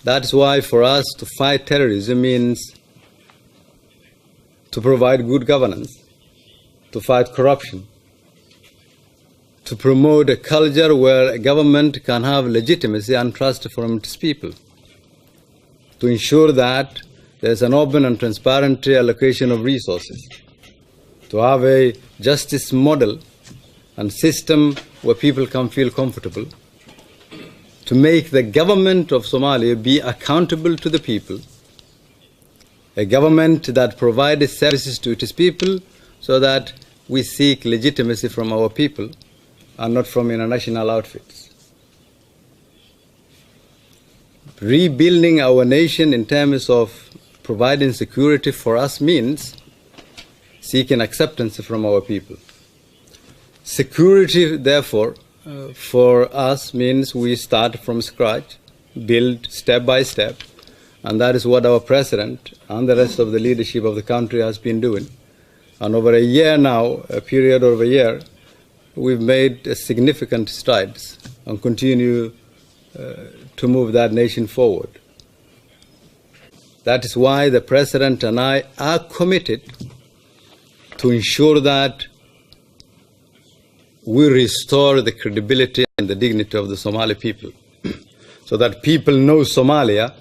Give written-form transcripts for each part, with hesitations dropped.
That's why for us to fight terrorism means to provide good governance, to fight corruption, to promote a culture where a government can have legitimacy and trust from its people, to ensure that there's an open and transparent allocation of resources, to have a justice model and system where people can feel comfortable, to make the government of Somalia be accountable to the people, a government that provides services to its people so that we seek legitimacy from our people and not from international outfits. Rebuilding our nation in terms of providing security for us means seeking acceptance from our people. Security, therefore, for us means we start from scratch, build step by step, and that is what our president and the rest of the leadership of the country has been doing. And over a year now, a period of a year, we've made significant strides and continue to move that nation forward. That is why the president and I are committed to ensure that we restore the credibility and the dignity of the Somali people, so that people know Somalia,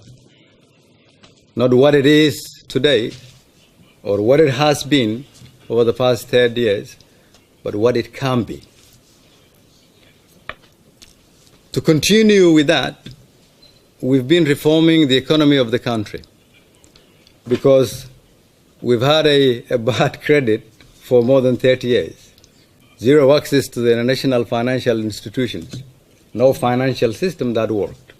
not what it is today or what it has been over the past 30 years, but what it can be. To continue with that, we've been reforming the economy of the country because we've had a bad credit for more than 30 years. Zero access to the international financial institutions, no financial system that worked.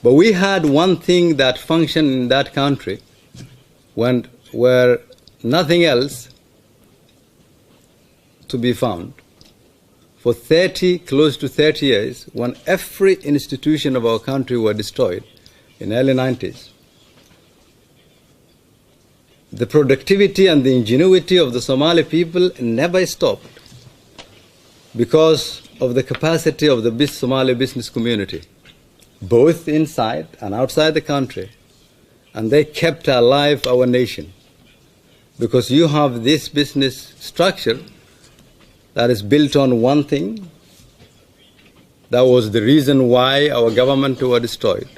But we had one thing that functioned in that country where nothing else to be found. For close to 30 years, when every institution of our country were destroyed in the early 90s, the productivity and the ingenuity of the Somali people never stopped because of the capacity of the Somali business community, both inside and outside the country. And they kept alive our nation because you have this business structure that is built on one thing. That was the reason why our government were destroyed.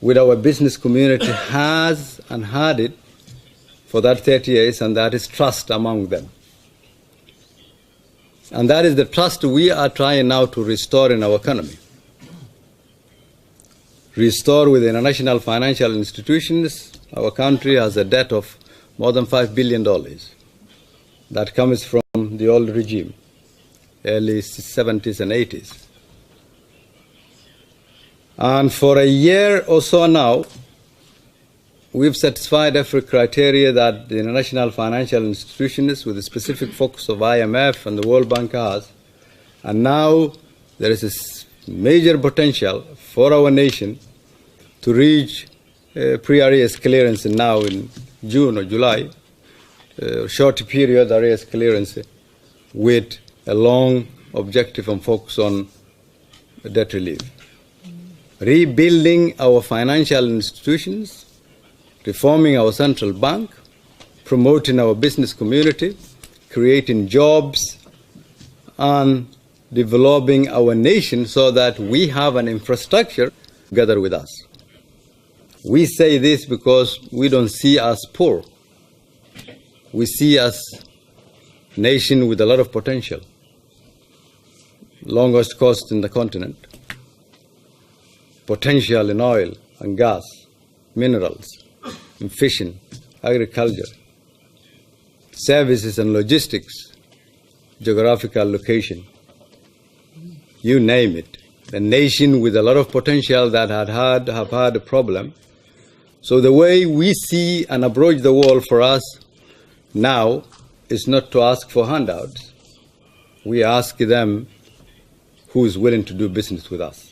With our business community has and had it for that 30 years, and that is trust among them. And that is the trust we are trying now to restore in our economy. Restore with the international financial institutions. Our country has a debt of more than $5 billion. That comes from the old regime, early 70s and 80s. And for a year or so now, we've satisfied every criteria that the international financial institutions with a specific focus of IMF and the World Bank has. And now there is a major potential for our nation to reach pre-arrears clearance now in June or July, short period arrears clearance with a long objective and focus on debt relief. Rebuilding our financial institutions, reforming our central bank, promoting our business community, creating jobs, and developing our nation so that we have an infrastructure together with us. We say this because we don't see us poor. We see us a nation with a lot of potential, longest coast in the continent, potential in oil and gas, minerals, in fishing, agriculture, services and logistics, geographical location, you name it. A nation with a lot of potential that have had a problem. So the way we see and approach the world for us now is not to ask for handouts. We ask them who is willing to do business with us.